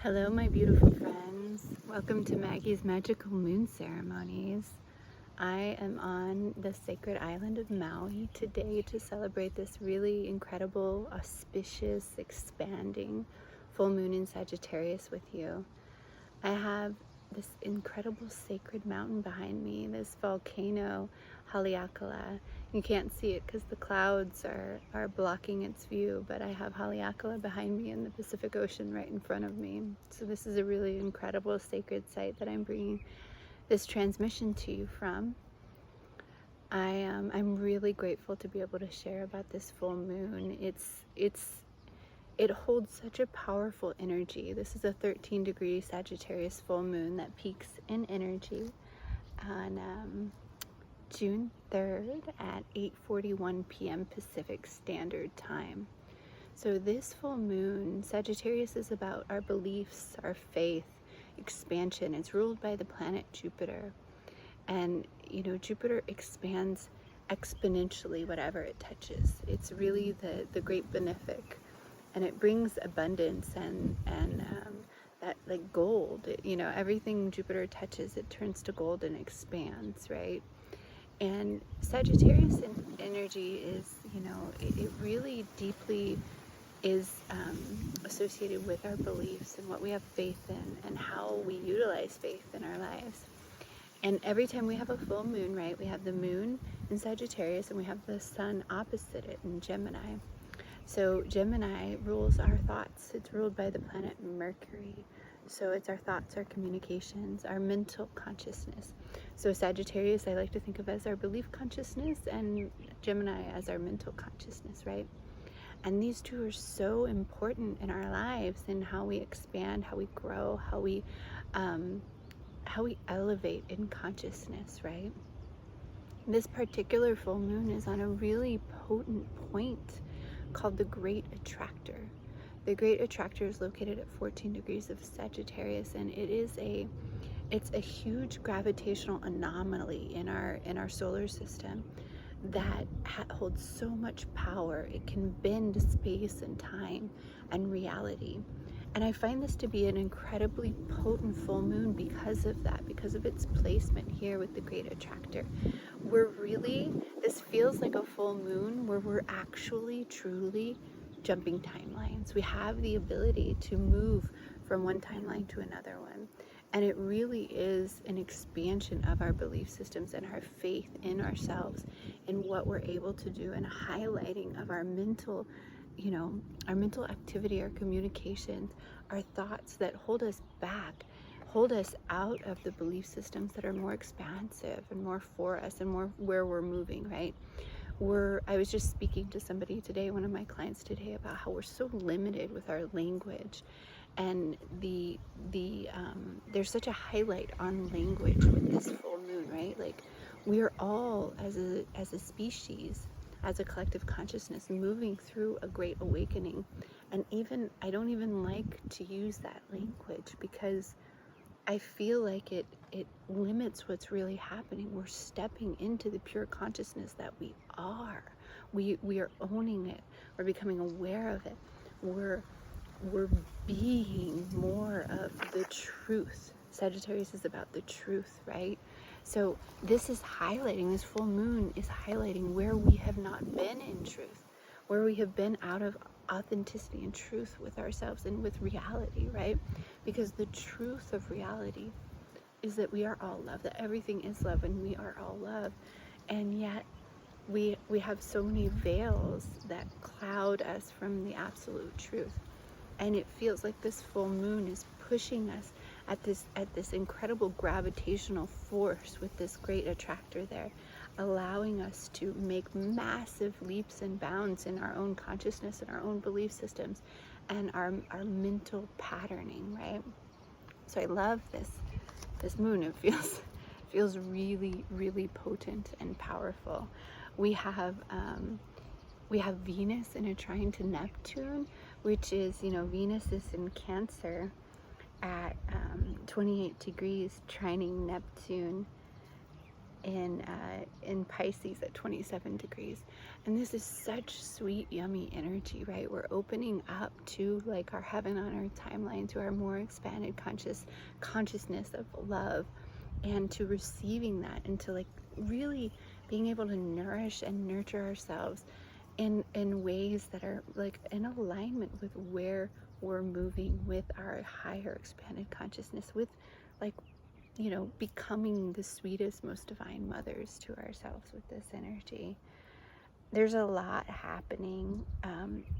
Hello, my beautiful friends. Welcome to Maggie's Magical Moon Ceremonies. I am on the sacred island of Maui today to celebrate this really incredible, auspicious, expanding full moon in Sagittarius with you. I have this incredible sacred mountain behind me, this volcano, Haleakala. You can't see it because the clouds are blocking its view, but I have Haleakala behind me and the Pacific Ocean right in front of me. So this is a really incredible sacred site that I'm bringing this transmission to you from. I'm really grateful to be able to share about this full moon. It holds such a powerful energy. This is a 13-degree Sagittarius full moon that peaks in energy on June 3rd at 8:41 p.m. Pacific Standard Time. So this full moon, Sagittarius, is about our beliefs, our faith, expansion. It's ruled by the planet Jupiter. And, you know, Jupiter expands exponentially whatever it touches. It's really the great benefic. And it brings abundance and that, like gold, you know, everything Jupiter touches, it turns to gold and expands, right? And Sagittarius energy is, you know, it really deeply is associated with our beliefs and what we have faith in and how we utilize faith in our lives. And every time we have a full moon, right, we have the moon in Sagittarius and we have the sun opposite it in Gemini. So Gemini rules our thoughts. It's ruled by the planet Mercury. So it's our thoughts, our communications, our mental consciousness. So Sagittarius, I like to think of as our belief consciousness, and Gemini as our mental consciousness, right? And these two are so important in our lives in how we expand, how we grow, how we elevate in consciousness, right? This particular full moon is on a really potent point called the Great Attractor. The Great Attractor is located at 14 degrees of Sagittarius, and it's a huge gravitational anomaly in our solar system that holds so much power. It can bend space and time and reality. And I find this to be an incredibly potent full moon because of that, because of its placement here with the Great Attractor. This feels like a full moon where we're actually truly jumping timelines. We have the ability to move from one timeline to another one. And it really is an expansion of our belief systems and our faith in ourselves and what we're able to do, and a highlighting of our mental, you know, our mental activity, our communications, our thoughts that hold us back, hold us out of the belief systems that are more expansive and more for us and more where we're moving, right? I was just speaking to somebody today, one of my clients today, about how we're so limited with our language, and there's such a highlight on language with this full moon, right? Like, we are all as a species, as a collective consciousness, moving through a great awakening. And I don't even like to use that language because I feel like it limits what's really happening. We're stepping into the pure consciousness that we are. We are owning it. We're becoming aware of it. We're being more of the truth. Sagittarius is about the truth, right? So this full moon is highlighting where we have not been in truth, where we have been out of authenticity and truth with ourselves and with reality, right? Because the truth of reality is that we are all love, that everything is love, and we are all love. And yet we have so many veils that cloud us from the absolute truth. And it feels like this full moon is pushing us at this incredible gravitational force with this great attractor there, allowing us to make massive leaps and bounds in our own consciousness and our own belief systems and our mental patterning, right? So I love this moon. It feels really, really potent and powerful. We have Venus in a trine to Neptune, which is, you know, Venus is in Cancer at 28 degrees, trining Neptune in Pisces at 27 degrees. And this is such sweet, yummy energy, right? We're opening up to like our heaven on earth timeline, to our more expanded consciousness of love, and to receiving that, and to like really being able to nourish and nurture ourselves in ways that are like in alignment with where we're moving with our higher expanded consciousness, with like, you know, becoming the sweetest, most divine mothers to ourselves with this energy. There's a lot happening,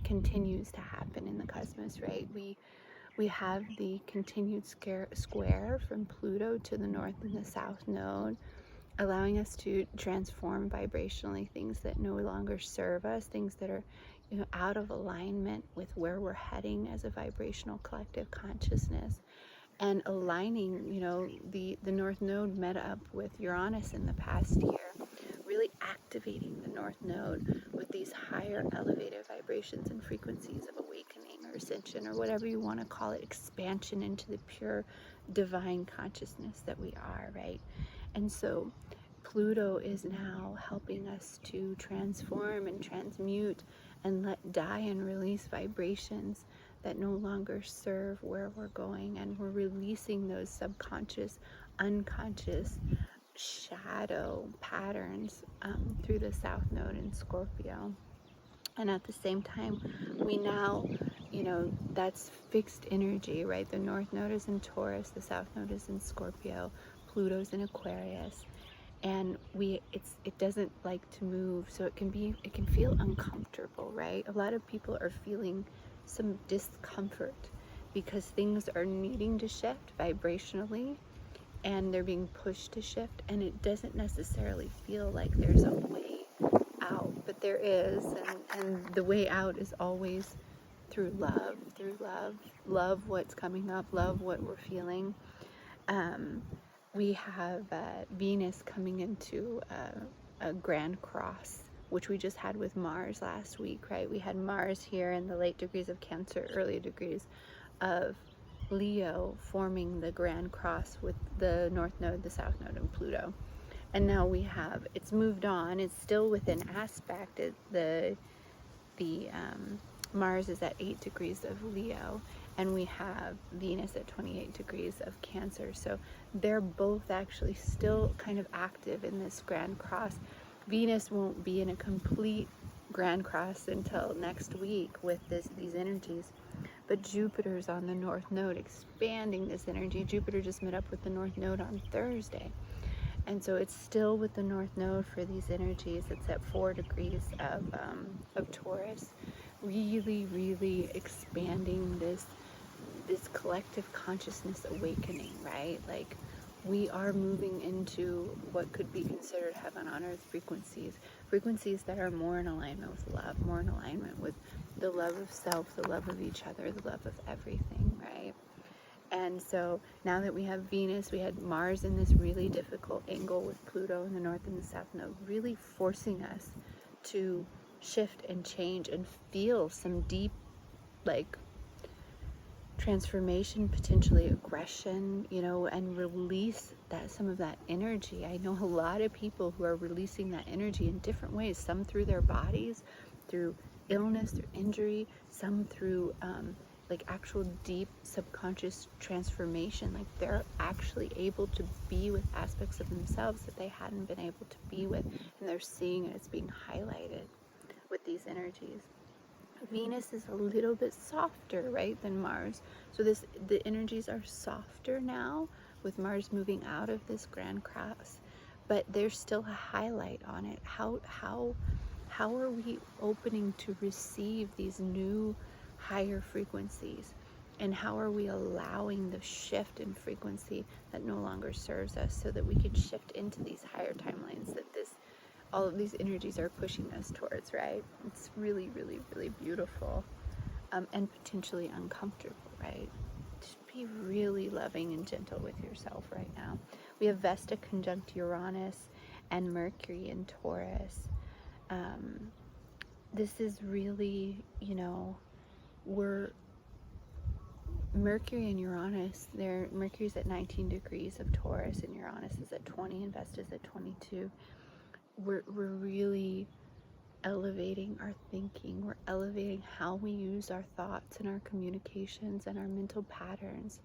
continues to happen in the cosmos, right? We have the continued square from Pluto to the north and the south node, allowing us to transform vibrationally things that no longer serve us, things that are, you know, out of alignment with where we're heading as a vibrational collective consciousness. And aligning, you know, the north node met up with Uranus in the past year, really activating the north node with these higher elevated vibrations and frequencies of awakening or ascension, or whatever you want to call it, expansion into the pure divine consciousness that we are, right? And so Pluto is now helping us to transform and transmute and let die and release vibrations that no longer serve where we're going, and we're releasing those subconscious, unconscious shadow patterns through the south node in Scorpio. And at the same time, we now, you know, that's fixed energy, right? The north node is in Taurus, the south node is in Scorpio, Pluto's in Aquarius, and it doesn't like to move, so it can feel uncomfortable, right? A lot of people are feeling some discomfort because things are needing to shift vibrationally, and they're being pushed to shift, and it doesn't necessarily feel like there's a way out, but there is, and the way out is always through love what's coming up, love what we're feeling. We have Venus coming into a grand cross, which we just had with Mars last week, right? We had Mars here in the late degrees of Cancer, early degrees of Leo, forming the grand cross with the north node, the south node, and Pluto. And now we have, it's moved on, it's still within aspect. Mars is at 8 degrees of Leo, and we have Venus at 28 degrees of Cancer. So they're both actually still kind of active in this grand cross. Venus won't be in a complete grand cross until next week with these energies, but Jupiter's on the north node expanding this energy. Jupiter just met up with the north node on Thursday, and so it's still with the north node for these energies. It's at 4 degrees of Taurus, really expanding this collective consciousness awakening, right? Like, we are moving into what could be considered heaven on earth frequencies that are more in alignment with love, more in alignment with the love of self, the love of each other, the love of everything, right? And so now that we have Venus, we had Mars in this really difficult angle with Pluto in the north and the south node, really forcing us to shift and change and feel some deep, like, transformation, potentially aggression, you know, and release some of that energy. I know a lot of people who are releasing that energy in different ways, some through their bodies, through illness, through injury, some through like actual deep subconscious transformation. Like, they're actually able to be with aspects of themselves that they hadn't been able to be with, and they're seeing it, it's being highlighted with these energies. Venus is a little bit softer, right, than Mars. So the energies are softer now with Mars moving out of this grand cross, but there's still a highlight on it. How are we opening to receive these new higher frequencies? And how are we allowing the shift in frequency that no longer serves us, so that we can shift into these higher timelines that all of these energies are pushing us towards, right? It's really beautiful, and potentially uncomfortable, right? Just be really loving and gentle with yourself right now. We have Vesta conjunct Uranus and Mercury in Taurus. This is really, you know, we're Mercury and Uranus, Mercury's at 19 degrees of Taurus and Uranus is at 20 and Vesta's at 22. We're really elevating our thinking. We're elevating how we use our thoughts and our communications and our mental patterns,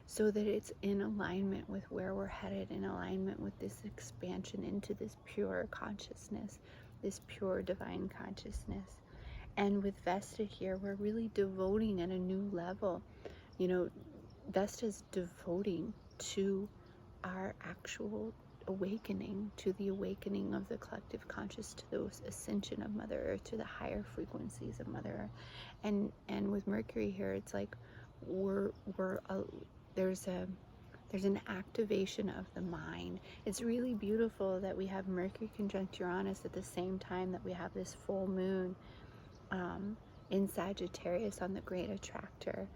so that it's in alignment with where we're headed, in alignment with this expansion into this pure consciousness, this pure divine consciousness. And with Vesta here, we're really devoting at a new level. You know, Vesta's devoting to our actual awakening, to the awakening of the collective conscious, to the ascension of Mother Earth, to the higher frequencies of Mother Earth. And with Mercury here, it's like there's an activation of the mind. It's really beautiful that we have Mercury conjunct Uranus at the same time that we have this full moon in Sagittarius on the Great Attractor,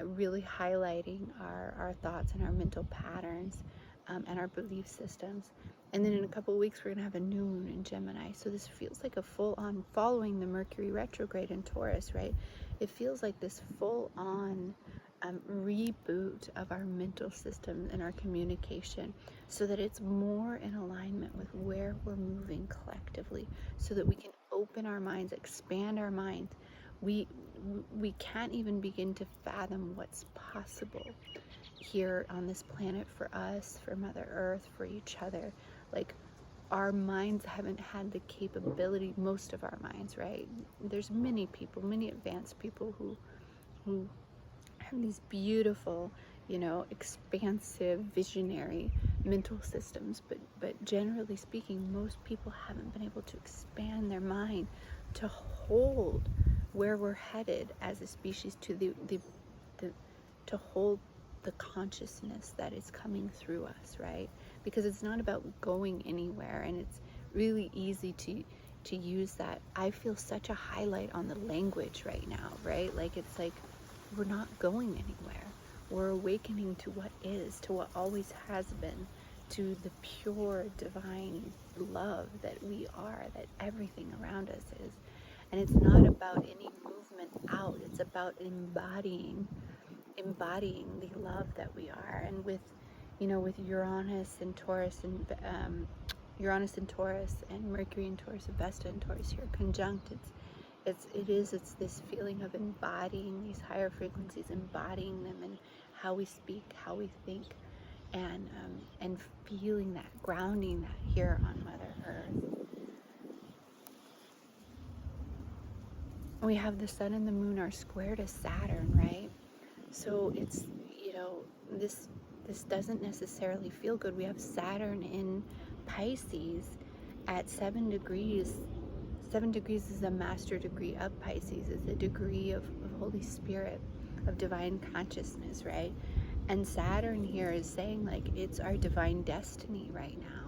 really highlighting our thoughts and our mental patterns and our belief systems. And then in a couple of weeks, we're going to have a new moon in Gemini. So this feels like a full-on, following the Mercury retrograde in Taurus, right? It feels like this full-on reboot of our mental system and our communication, so that it's more in alignment with where we're moving collectively, so that we can open our minds, expand our minds. We can't even begin to fathom what's possible here on this planet for us, for Mother Earth, for each other. Like, our minds haven't had the capability, most of our minds, right? There's many people, many advanced people who have these beautiful, you know, expansive, visionary mental systems, but generally speaking, most people haven't been able to expand their mind to hold where we're headed as a species, to to hold the consciousness that is coming through us, right? Because it's not about going anywhere, and it's really easy to use that. I feel such a highlight on the language right now, right? Like, it's like we're not going anywhere. We're awakening to what is, to what always has been, to the pure divine love that we are, that everything around us is. And it's not about any movement out. It's about embodying the love that we are. And with, you know, with Uranus and Taurus and Mercury and Taurus and Vesta and Taurus here conjunct, it's this feeling of embodying these higher frequencies, embodying them in how we speak, how we think, and feeling that, grounding that here on Mother Earth. We have the Sun and the Moon are square to Saturn, right? So it's, you know, this doesn't necessarily feel good. We have Saturn in Pisces at 7 degrees. 7 degrees is a master degree of Pisces. It's a degree of Holy Spirit, of divine consciousness, right? And Saturn here is saying, like, it's our divine destiny right now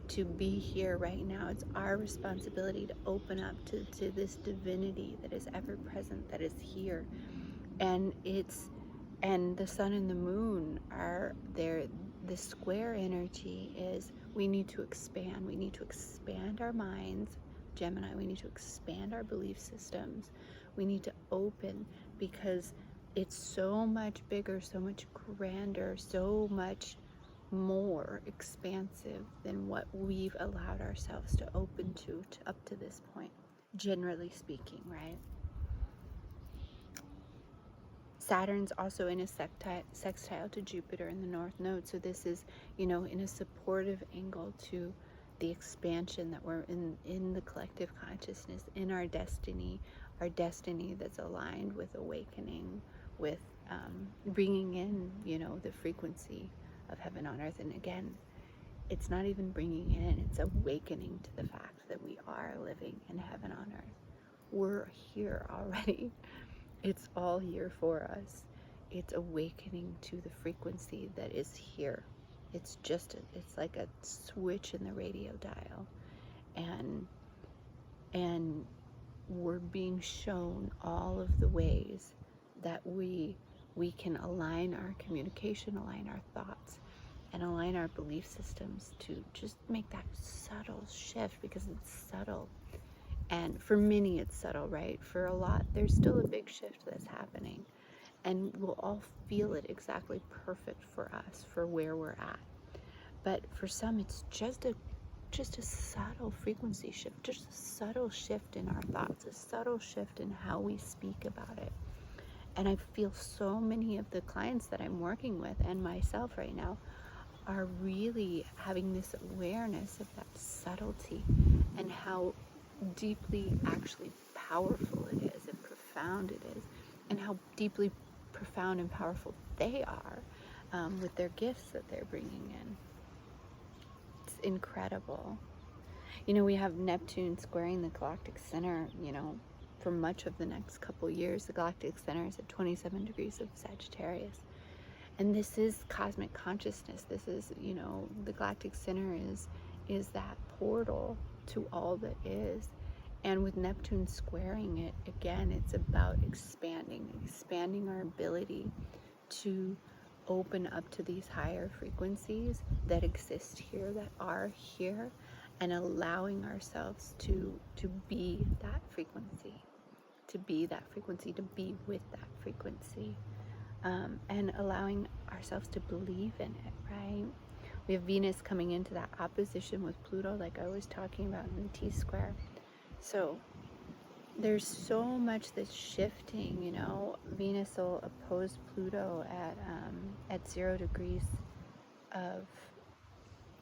to be here right now. It's our responsibility to open up to this divinity that is ever present, that is here. And the Sun and the Moon are there. The square energy is, we need to expand. We need to expand our minds, Gemini. We need to expand our belief systems. We need to open, because it's so much bigger, so much grander, so much more expansive than what we've allowed ourselves to open to up to this point, generally speaking, right? Saturn's also in a sextile to Jupiter in the North Node. So this is, you know, in a supportive angle to the expansion that we're in the collective consciousness, in our destiny that's aligned with awakening, with bringing in, you know, the frequency of heaven on earth. And again, it's not even bringing it in, it's awakening to the fact that we are living in heaven on earth. We're here already. It's all here for us. It's awakening to the frequency that is here. It's like a switch in the radio dial. And we're being shown all of the ways that we can align our communication, align our thoughts, and align our belief systems to just make that subtle shift, because it's subtle. And for many, it's subtle, right? For a lot, there's still a big shift that's happening. and we'll all feel it exactly perfect for us, for where we're at. But for some, it's just a subtle frequency shift, just a subtle shift in our thoughts, a subtle shift in how we speak about it. And I feel so many of the clients that I'm working with and myself right now are really having this awareness of that subtlety and how deeply actually powerful it is and profound it is, and how deeply profound and powerful they are with their gifts that they're bringing in. It's incredible. You know, we have Neptune squaring the galactic center, you know, for much of the next couple years. The galactic center is at 27 degrees of Sagittarius. And this is cosmic consciousness. This is, you know, the galactic center is that portal to all that is. And with Neptune squaring it, again, it's about expanding our ability to open up to these higher frequencies that exist here, that are here, and allowing ourselves to be that frequency, to be that frequency, to be with that frequency, and allowing ourselves to believe in it, right? We have Venus coming into that opposition with Pluto, like I was talking about in the T-square. So there's so much that's shifting, you know. Venus will oppose Pluto at 0 degrees of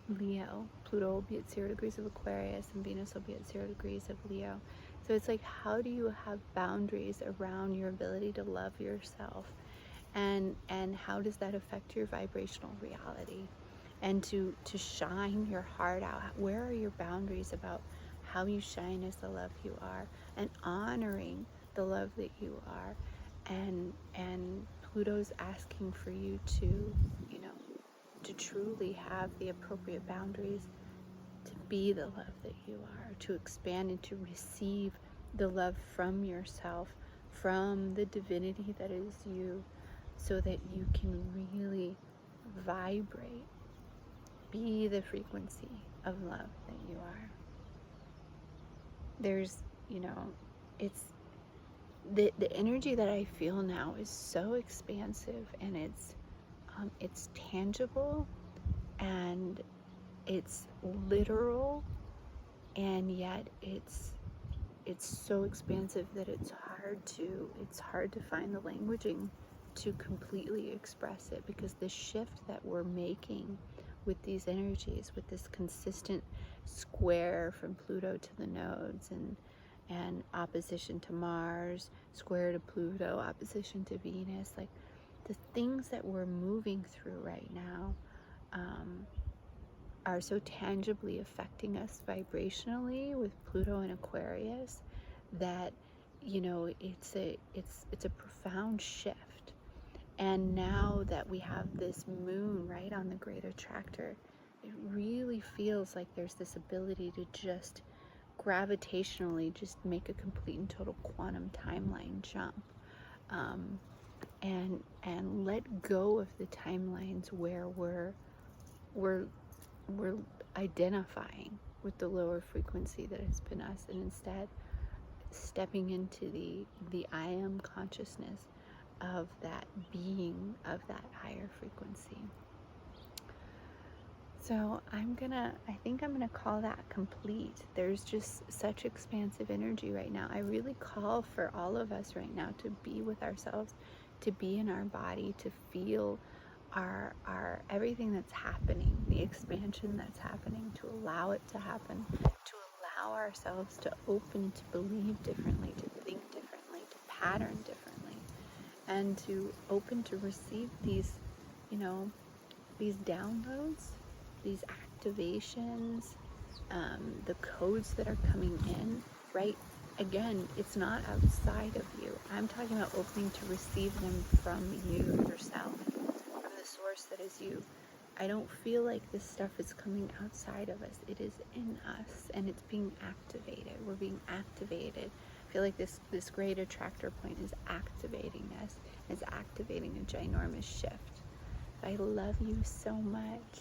Leo. Pluto will be at 0 degrees of Aquarius, and Venus will be at 0 degrees of Leo. So it's like, how do you have boundaries around your ability to love yourself? And how does that affect your vibrational reality? And to shine your heart out. Where are your boundaries about how you shine as the love you are, and honoring the love that you are? And Pluto's asking for you to, you know, to truly have the appropriate boundaries to be the love that you are, to expand and to receive the love from yourself, from the divinity that is you, so that you can really vibrate, be the frequency of love that you are. There's, you know, it's the energy that I feel now is so expansive, and it's tangible, and it's literal, and yet it's so expansive that it's hard to find the languaging to completely express it, because the shift that we're making with these energies, with this consistent square from Pluto to the nodes, and opposition to Mars, square to Pluto, opposition to Venus, like the things that we're moving through right now are so tangibly affecting us vibrationally with Pluto and Aquarius that, you know, it's a profound shift. And now that we have this moon right on the great attractor, it really feels like there's this ability to just gravitationally just make a complete and total quantum timeline jump, and let go of the timelines where we're identifying with the lower frequency that has been us, and instead stepping into the I am consciousness of that being, of that higher frequency. So I think I'm gonna call that complete. There's just such expansive energy right now. I really call for all of us right now to be with ourselves, to be in our body, to feel our everything that's happening, the expansion that's happening, to allow it to happen, to allow ourselves to open to believe differently, to think differently, to pattern differently, and to open to receive these, you know, these downloads, these activations, the codes that are coming in, right? Again, it's not outside of you. I'm talking about opening to receive them from you yourself, from the source that is you. I don't feel like this stuff is coming outside of us. It is in us, and it's being activated. We're being activated. I feel like this great attractor point is activating us. It's activating a ginormous shift. I love you so much.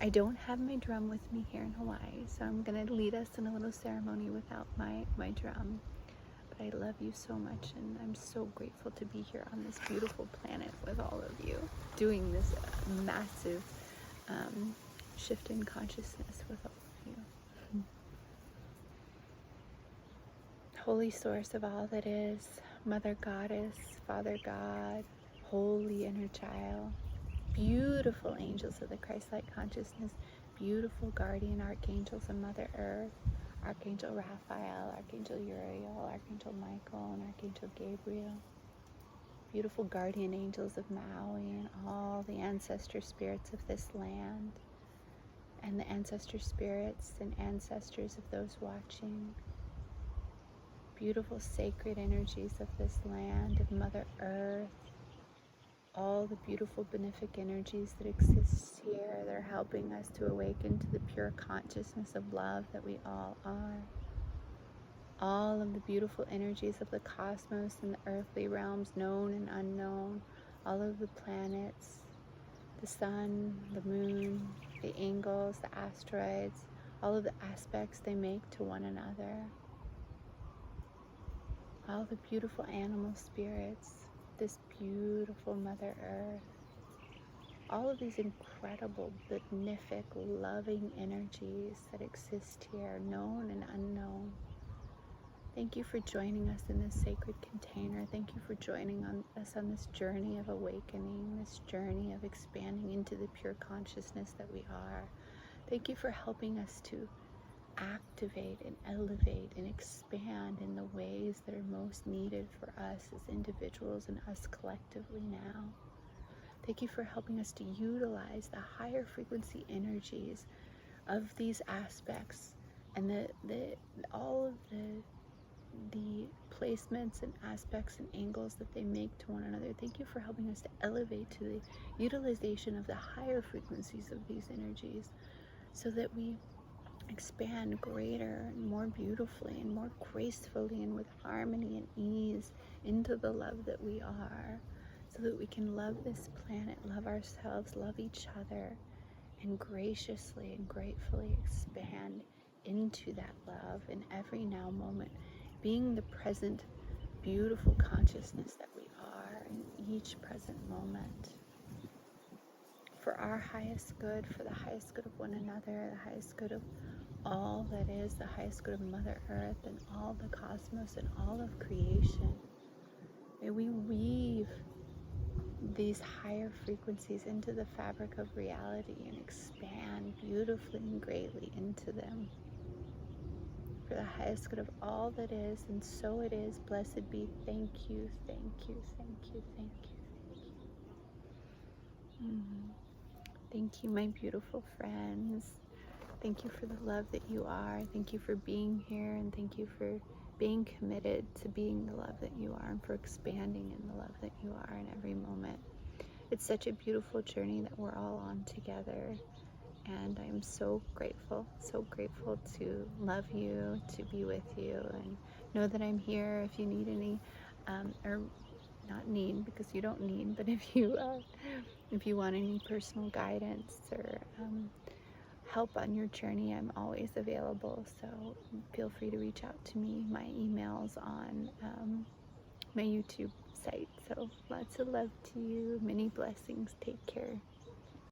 I don't have my drum with me here in Hawaii, so I'm going to lead us in a little ceremony without my drum. But I love you so much, and I'm so grateful to be here on this beautiful planet with all of you, doing this massive shift in consciousness with all of you. Holy source of all that is, Mother Goddess, Father God, Holy Inner Child, beautiful angels of the Christ-like consciousness, beautiful guardian archangels of Mother Earth, Archangel Raphael, Archangel Uriel, Archangel Michael, and Archangel Gabriel, beautiful guardian angels of Maui, and all the ancestor spirits of this land, and the ancestor spirits and ancestors of those watching, beautiful sacred energies of this land, of Mother Earth, all the beautiful benefic energies that exist here. They're helping us to awaken to the pure consciousness of love that we all are. All of the beautiful energies of the cosmos and the earthly realms, known and unknown, all of the planets, the sun, the moon, the angels, the asteroids, all of the aspects they make to one another, all the beautiful animal spirits, this beautiful Mother Earth, all of these incredible, benefic, loving energies that exist here, known and unknown. Thank you for joining us in this sacred container. Thank you for joining us on this journey of awakening, this journey of expanding into the pure consciousness that we are. Thank you for helping us to activate and elevate and expand in the ways that are most needed for us as individuals and us collectively now. Thank you for helping us to utilize the higher frequency energies of these aspects and all of the placements and aspects and angles that they make to one another. Thank you for helping us to elevate to the utilization of the higher frequencies of these energies so that we expand greater and more beautifully and more gracefully and with harmony and ease into the love that we are, so that we can love this planet, love ourselves, love each other, and graciously and gratefully expand into that love in every now moment, being the present beautiful consciousness that we are in each present moment, for our highest good, for the highest good of one another, the highest good of all that is, the highest good of Mother Earth and all the cosmos and all of creation. May we weave these higher frequencies into the fabric of reality and expand beautifully and greatly into them, for the highest good of all that is, and so it is. Blessed be. Thank you, thank you, thank you, thank you, thank you. Thank you, my beautiful friends. Thank you for the love that you are. Thank you for being here, and thank you for being committed to being the love that you are and for expanding in the love that you are in every moment. It's such a beautiful journey that we're all on together, and I'm so grateful to love you, to be with you, and know that I'm here if you need any, or not need because you don't need, but if you want any personal guidance or help on your journey, I'm always available. So feel free to reach out to me. My email's on my YouTube site. So lots of love to you. Many blessings. Take care.